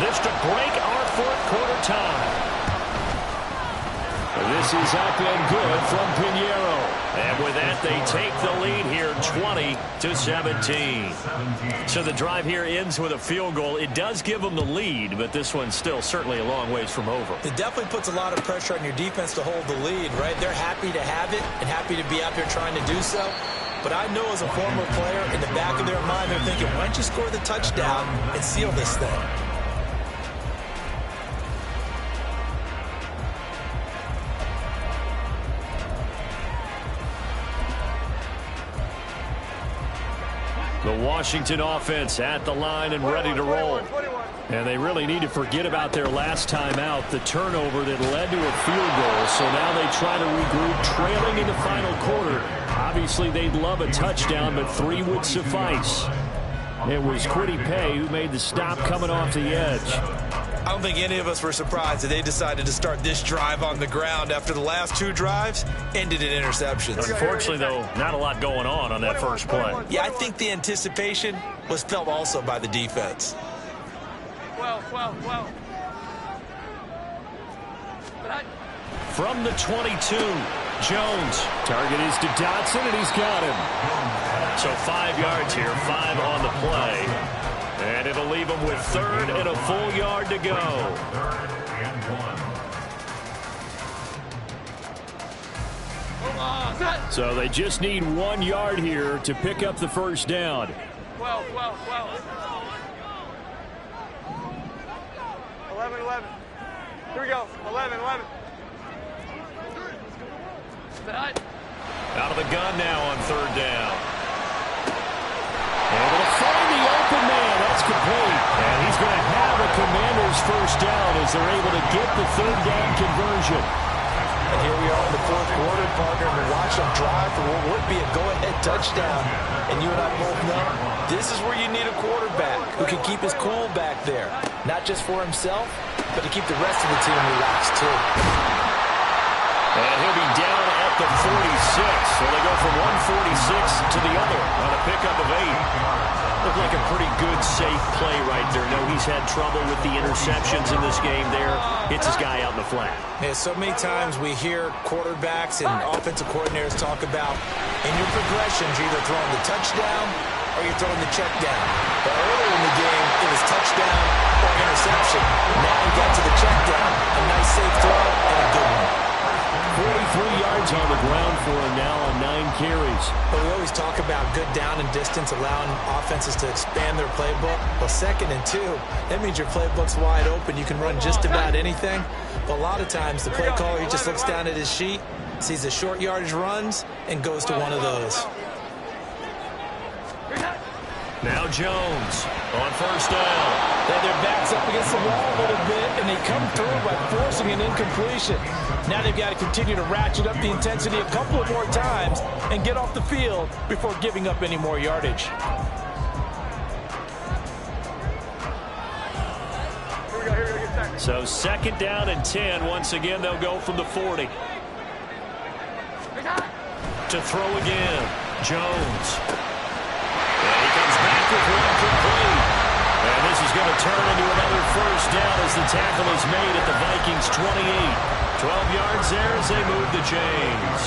This to break our fourth quarter tie. This is up and good from Pinheiro. And with that, they take the lead here 20-17. So the drive here ends with a field goal. It does give them the lead, but this one's still certainly a long ways from over. It definitely puts a lot of pressure on your defense to hold the lead, right? They're happy to have it and happy to be out there trying to do so. But I know as a former player, in the back of their mind, they're thinking, why don't you score the touchdown and seal this thing? The Washington offense at the line and ready to roll. And they really need to forget about their last time out, the turnover that led to a field goal. So now they try to regroup, trailing in the final quarter. Obviously, they'd love a touchdown, but 3 would suffice. It was Kwity Paye who made the stop coming off the edge. I don't think any of us were surprised that they decided to start this drive on the ground after the last 2 drives ended in interceptions. Unfortunately, though, not a lot going on that first play. Yeah, I think the anticipation was felt also by the defense. 12. From the 22, Jones. Target is to Dotson, and he's got him. So 5 yards here, 5 on the play. And it'll leave them with 3rd and a full yard to go. 3rd and 1. So they just need 1 yard here to pick up the first down. 12. 11. Here we go. 11. Out of the gun now on 3rd down. Able to find the open man. That's complete. And he's going to have a Commander's first down as they're able to get the 3rd down conversion. And here we are in the 4th quarter, partner, and we watch them drive for what would be a go-ahead touchdown. And you and I both know this is where you need a quarterback who can keep his cool back there. Not just for himself, but to keep the rest of the team relaxed too. And he'll be down at the 46. So they go from 146 to the other on a pickup of 8. Looked like a pretty good, safe play right there. No, he's had trouble with the interceptions in this game there. Hits his guy out in the flat. Yeah, so many times we hear quarterbacks and offensive coordinators talk about in your progressions, you're either throwing the touchdown or you're throwing the check down. But earlier in the game, it was touchdown or interception. Now he got to the check down. A nice safe throw and a good one. 43 yards on the ground for him now on 9 carries. But we always talk about good down and distance, allowing offenses to expand their playbook. Well, 2nd and 2, that means your playbook's wide open. You can run just about anything. But a lot of times, the play caller, he just looks down at his sheet, sees the short yardage runs, and goes to one of those. Now Jones on 1st down. Their back's up against the wall a little bit, and they come through by forcing an incompletion. Now they've got to continue to ratchet up the intensity a couple of more times and get off the field before giving up any more yardage. So 2nd down and 10. Once again, they'll go from the 40. To throw again. Jones. And he comes back with one complete. And this is going to turn into another 1st down as the tackle is made at the Vikings 28. 12 yards there as they move the chains.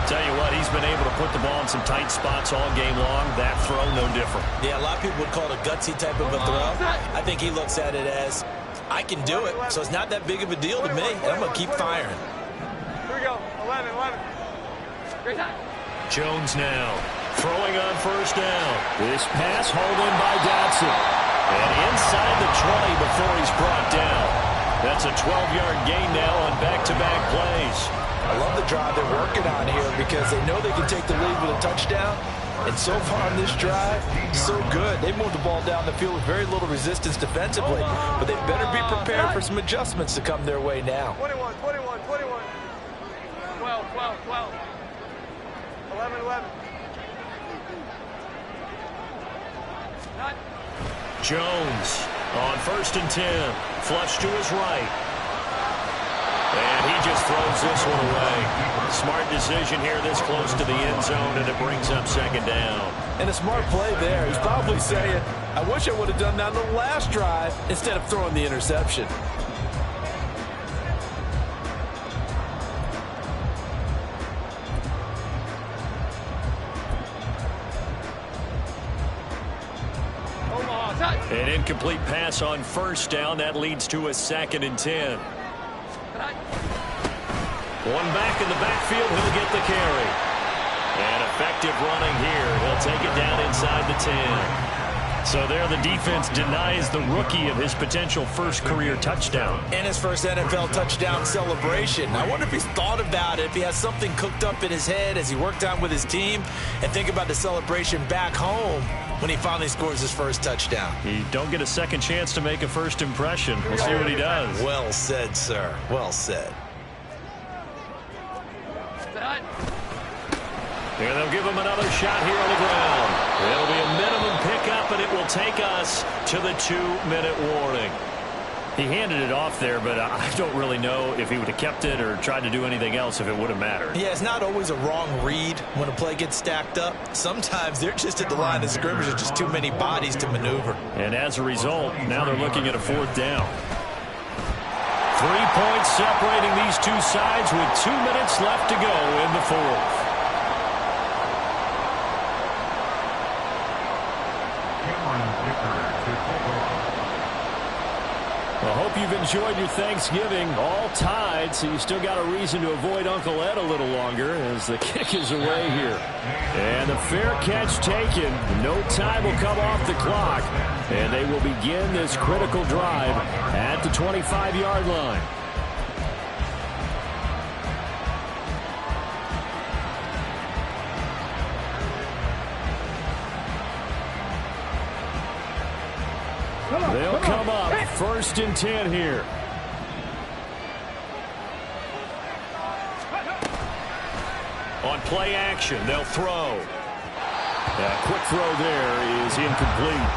Tell you what, he's been able to put the ball in some tight spots all game long. That throw, no different. Yeah, a lot of people would call it a gutsy type of a throw. I think he looks at it as, I can do it, so it's not that big of a deal to me, and I'm going to keep firing. Here we go. 11. Great time. Jones now throwing on 1st down. This pass hauled in by Dotson. And inside the 20 before he's brought down. That's a 12-yard gain now on back-to-back plays. I love the drive they're working on here because they know they can take the lead with a touchdown. And so far on this drive, so good. They moved the ball down the field with very little resistance defensively. But they better be prepared for some adjustments to come their way now. 21. 12. 11. Jones on 1st and 10. Flush to his right. And he just throws this one away. Smart decision here this close to the end zone, and it brings up 2nd down. And a smart play there. He's probably saying, I wish I would have done that on the last drive instead of throwing the interception. An incomplete pass on 1st down. That leads to a 2nd and 10. One back in the backfield. He'll get the carry. And effective running here. He'll take it down inside the 10. So there the defense denies the rookie of his potential 1st career touchdown. And his 1st NFL touchdown celebration. I wonder if he's thought about it, if he has something cooked up in his head as he worked on with his team, and think about the celebration back home when he finally scores his 1st touchdown. You don't get a second chance to make a 1st impression. We'll see what he does. Well said, sir. Well said. And they'll give him another shot here on the ground. It'll be a minimum pickup, and it will take us to the 2-minute warning. He handed it off there, but I don't really know if he would have kept it or tried to do anything else if it would have mattered. Yeah, it's not always a wrong read when a play gets stacked up. Sometimes they're just at the line of scrimmage. There's just too many bodies to maneuver. And as a result, now they're looking at a 4th down. 3 points separating these two sides with 2 minutes left to go in the 4th. I hope you've enjoyed your Thanksgiving. All tied, so you still got a reason to avoid Uncle Ed a little longer as the kick is away here. And the fair catch taken. No time will come off the clock. And they will begin this critical drive at the 25-yard line. They'll come up 1st and 10 here. On play action, they'll throw. A quick throw there is incomplete.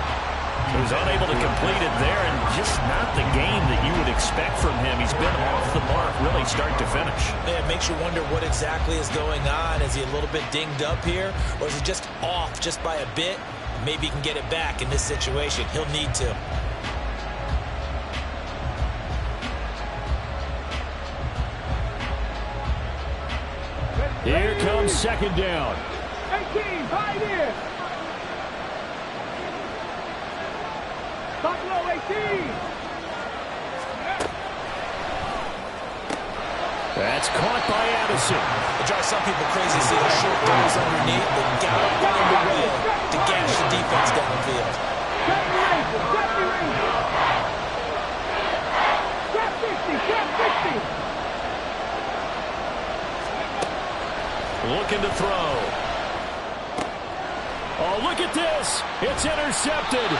He was unable to complete it there, and just not the game that you would expect from him. He's been off the mark really start to finish. Yeah, it makes you wonder what exactly is going on. Is he a little bit dinged up here, or is he just off just by a bit? Maybe he can get it back in this situation. He'll need to. Here comes second down. 18, 5 in. Stop low, 18. That's caught by Addison. It drives some people crazy to see the short throws underneath. They got to find a way to gash the defense downfield. Set the Rangers, set the Rangers. Set 50, set 50. Looking to throw. Oh, look at this. It's intercepted.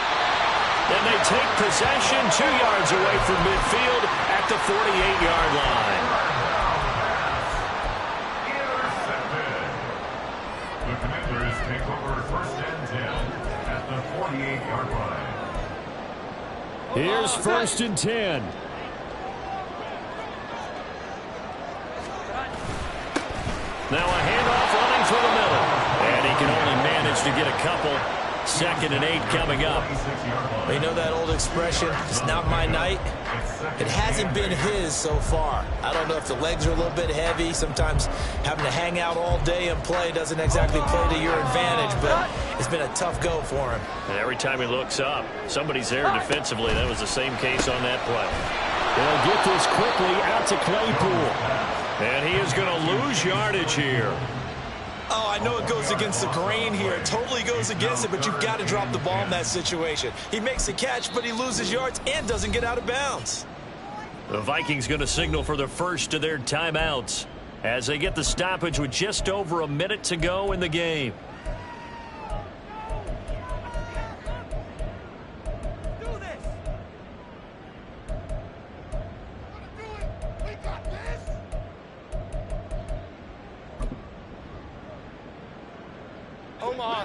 And they take possession 2 yards away from midfield at the 48-yard line. Intercepted. The Commanders take over first and 10 at the 48-yard line. Here's first and 10. Now a handoff running for the middle. And he can only manage to get a couple. 2nd and 8 coming up. You know that old expression, it's not my night? It hasn't been his so far. I don't know if the legs are a little bit heavy. Sometimes having to hang out all day and play doesn't exactly play to your advantage, but it's been a tough go for him. And every time he looks up, somebody's there defensively. That was the same case on that play. They'll get this quickly out to Claypool. And he is going to lose yardage here. Oh, I know it goes against the grain here. It totally goes against it, but you've got to drop the ball in that situation. He makes the catch, but he loses yards and doesn't get out of bounds. The Vikings going to signal for the first of their timeouts as they get the stoppage with just over a minute to go in the game.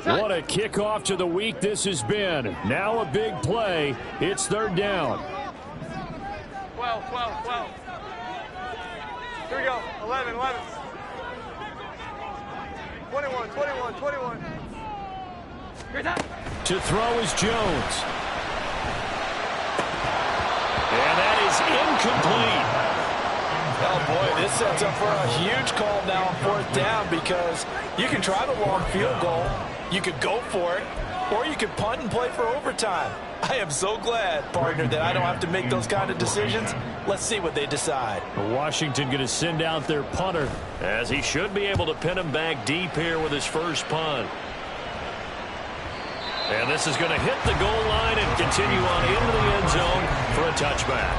What a kickoff to the week this has been. Now a big play. It's third down. 12. Here we go. 11. 21. To throw is Jones. And that is incomplete. Oh, boy, this sets up for a huge call now on 4th down because you can try the long field goal, you could go for it, or you could punt and play for overtime. I am so glad, partner, that I don't have to make those kind of decisions. Let's see what they decide. Washington going to send out their punter, as he should be able to pin him back deep here with his first punt. And this is going to hit the goal line and continue on into the end zone for a touchback.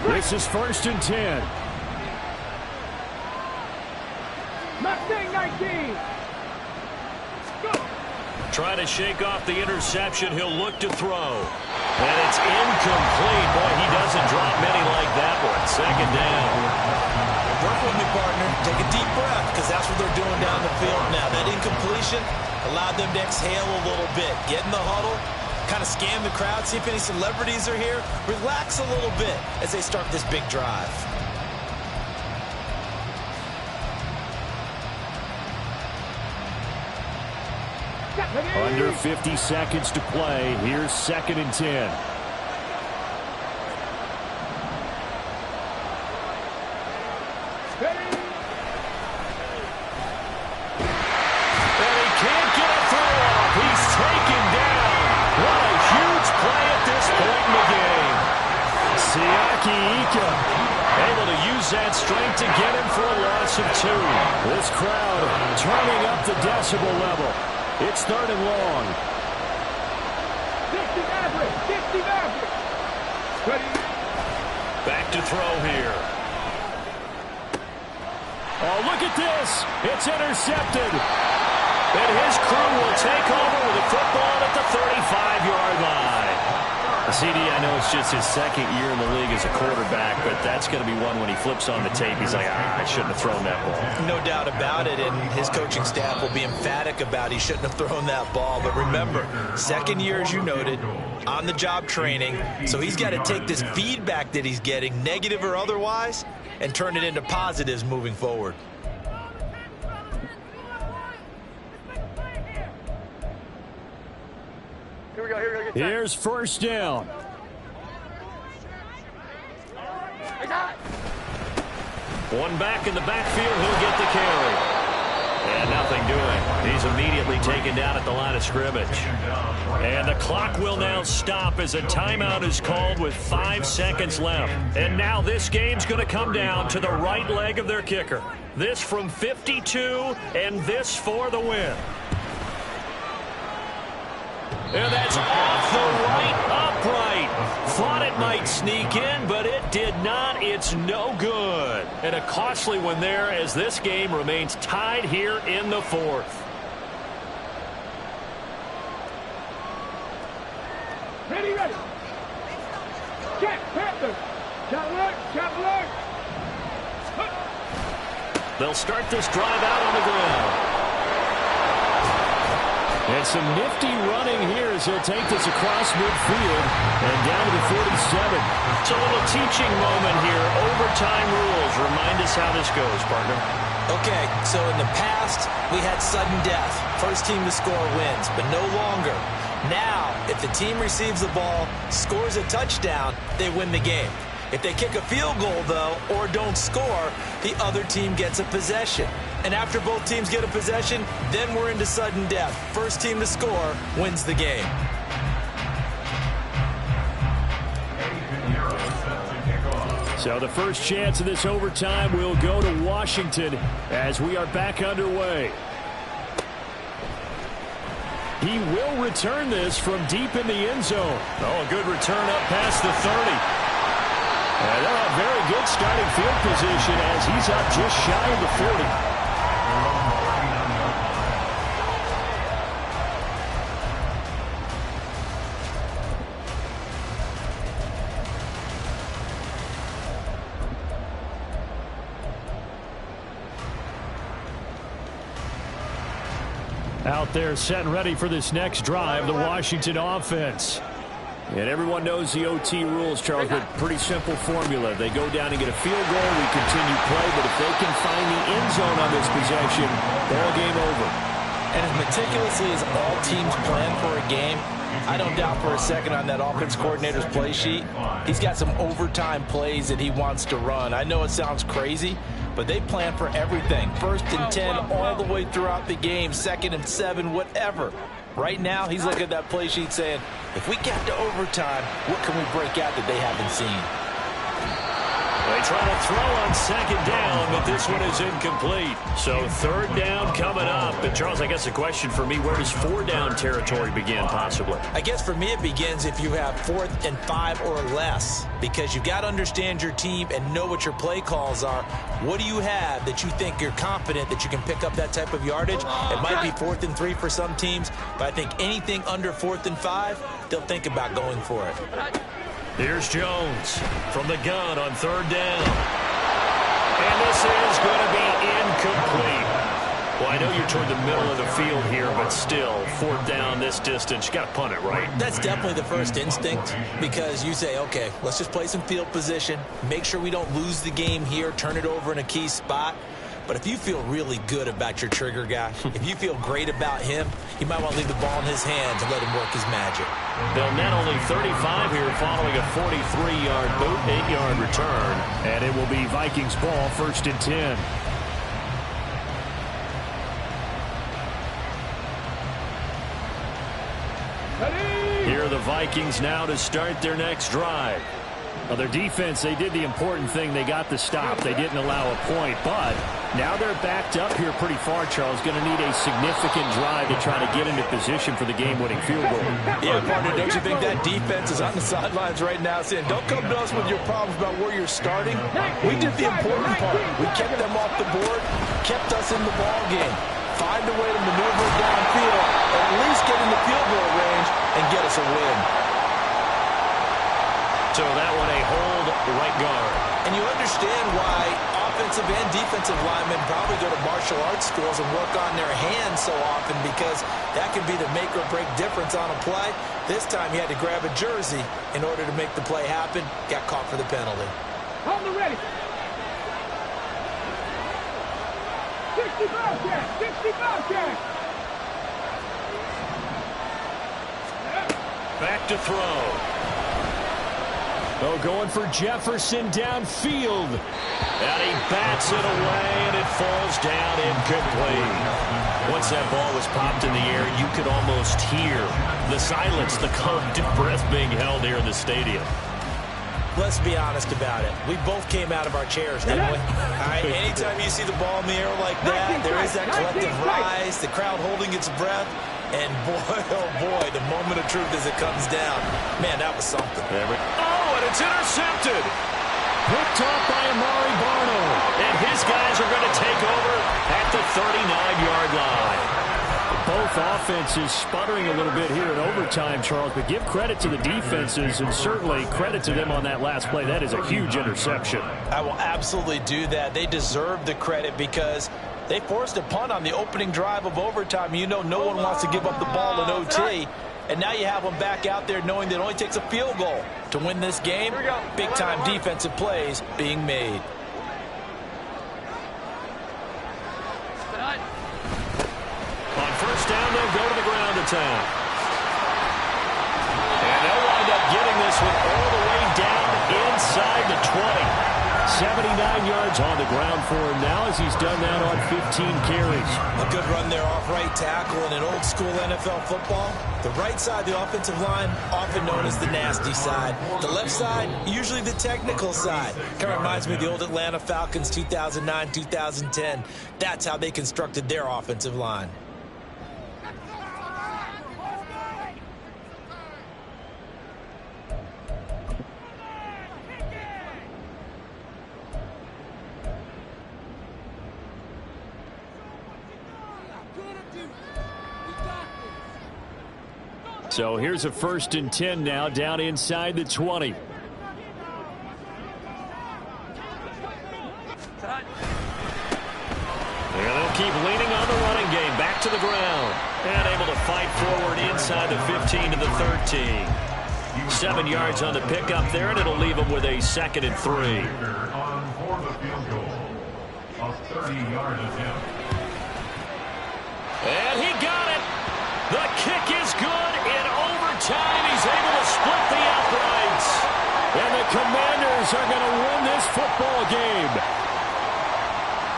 This is first and 10. Mustang 19. Go. Trying to shake off the interception. He'll look to throw. And it's incomplete. Boy, he doesn't drop many like that one. Second down. Work with me, partner. Take a deep breath because that's what they're doing down the field now. That incompletion allowed them to exhale a little bit. Get in the huddle. Kind of scan the crowd, see if any celebrities are here. Relax a little bit as they start this big drive. Under 50 seconds to play. Here's 2nd and 10. And he can't get a throw off. He's taken down. What a huge play at this point in the game. Siaki Ika able to use that strength to get him for a loss of 2. This crowd turning up the decibel level. It's 3rd and long. 50 Maverick. Back to throw here. Oh, look at this. It's intercepted. And his crew will take over with the football at the 35-yard line. CD, I know it's just his second year in the league as a quarterback, but that's going to be one when he flips on the tape. He's like, I shouldn't have thrown that ball. No doubt about it, and his coaching staff will be emphatic about he shouldn't have thrown that ball. But remember, second year, as you noted, on-the-job training, so he's got to take this feedback that he's getting, negative or otherwise, and turn it into positives moving forward. Here we go, here we go. Here's first down. One back in the backfield, he'll get the carry. And nothing doing. He's immediately taken down at the line of scrimmage. And the clock will now stop as a timeout is called with 5 seconds left. And now this game's going to come down to the right leg of their kicker. This from 52, and this for the win. And that's off the right upright. Thought it might sneak in, but it did not. It's no good. And a costly one there as this game remains tied here in the fourth. Ready, ready. Check, Panthers. Shot alert, shot alert. They'll start this drive out on the ground. And some nifty running here as he'll take this across midfield and down to the 47. It's a little teaching moment here. Overtime rules. Remind us how this goes, partner. Okay, so in the past, we had sudden death. First team to score wins, but no longer. Now, if the team receives the ball, scores a touchdown, they win the game. If they kick a field goal, though, or don't score, the other team gets a possession. And after both teams get a possession, then we're into sudden death. First team to score wins the game. So the first chance of this overtime will go to Washington as we are back underway. He will return this from deep in the end zone. Oh, a good return up past the 30. And they'll have very good starting field position as he's up just shy of the 40. Out there set and ready for this next drive, the Washington offense. And everyone knows the OT rules, Charles, but pretty simple formula. They go down and get a field goal, we continue play, but if they can find the end zone on this possession, ball game over. And as meticulously as all teams plan for a game, I don't doubt for a second on that offense coordinator's play sheet, he's got some overtime plays that he wants to run. I know it sounds crazy, but they plan for everything. 1st and 10 all the way throughout the game, 2nd and 7, whatever. Right now, he's looking at that play sheet saying, if we get to overtime, what can we break out that they haven't seen? They try to throw on 2nd down, but this one is incomplete. So 3rd down coming up. But Charles, I guess the question for me, where does 4 down territory begin possibly? I guess for me it begins if you have 4th and 5 or less, because you've got to understand your team and know what your play calls are. What do you have that you think you're confident that you can pick up that type of yardage? It might be 4th and 3 for some teams, but I think anything under 4th and 5, they'll think about going for it. Here's Jones from the gun on 3rd down. And this is going to be incomplete. Well, I know you're toward the middle of the field here, but still, 4th down this distance, you got to punt it, right? That's definitely the first instinct, because you say, okay, let's just play some field position, make sure we don't lose the game here, turn it over in a key spot. But if you feel really good about your trigger guy, if you feel great about him, you might want to leave the ball in his hands and let him work his magic. They'll net only 35 here following a 43-yard boot, 8-yard return. And it will be Vikings ball, 1st and 10. Here are the Vikings now to start their next drive. Well, their defense, they did the important thing. They got the stop. They didn't allow a point, but now they're backed up here pretty far, Charles. Going to need a significant drive to try to get into position for the game-winning field goal. Yeah, partner, don't you think that defense is on the sidelines right now saying, don't come to us with your problems about where you're starting? We did the important part. We kept them off the board, kept us in the ball game. find a way to maneuver it downfield, at least get in the field goal range, and get us a win. So that one a hold right guard. And you understand why offensive and defensive linemen probably go to martial arts schools and work on their hands so often, because that can be the make or break difference on a play. This time he had to grab a jersey in order to make the play happen. Got caught for the penalty. On the ready. 60 Bobcat! 60 Bobcat! Back to throw. Oh, going for Jefferson downfield. And he bats it away, and it falls down incomplete. Once that ball was popped in the air, you could almost hear the silence, the collective breath being held here in the stadium. Let's be honest about it. We both came out of our chairs, didn't we? All right, anytime you see the ball in the air like that, there is that collective rise, the crowd holding its breath, and boy, oh boy, the moment of truth as it comes down. Man, that was something. Oh, and it's intercepted. Picked off by Amari Barno. And his guys are going to take over at the 39-yard line. Both offenses sputtering a little bit here in overtime, Charles, but give credit to the defenses and certainly credit to them on that last play. That is a huge interception. I will absolutely do that. They deserve the credit because they forced a punt on the opening drive of overtime. You know no one wants to give up the ball in OT. And now you have them back out there knowing that it only takes a field goal to win this game. Big-time defensive plays being made. On first down, they'll go to the ground attack. And they'll wind up getting this one all the way down inside the 20. 79 yards on the ground for him now as he's done that on 15 carries. A good run there off right tackle in an old-school NFL football. The right side, the offensive line, often known as the nasty side. The left side, usually the technical side. Kind of reminds me of the old Atlanta Falcons 2009-2010. That's how they constructed their offensive line. So here's a 1st and 10 now down inside the 20. And they'll keep leaning on the running game. Back to the ground. And able to fight forward inside the 15 to the 13. 7 yards on the pickup there, and it'll leave them with a 2nd and 3. On for the field goal. A 30-yard attempt. And he got it. The kick is good. In overtime, he's able to split the uprights. And the Commanders are going to win this football game.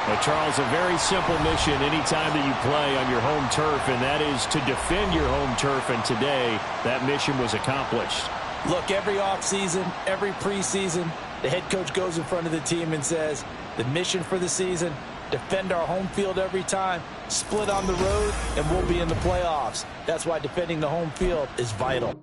Now, Charles, a very simple mission anytime that you play on your home turf, and that is to defend your home turf. And today, that mission was accomplished. Look, every offseason, every preseason, the head coach goes in front of the team and says, the mission for the season, defend our home field every time, split on the road, and we'll be in the playoffs. That's why defending the home field is vital.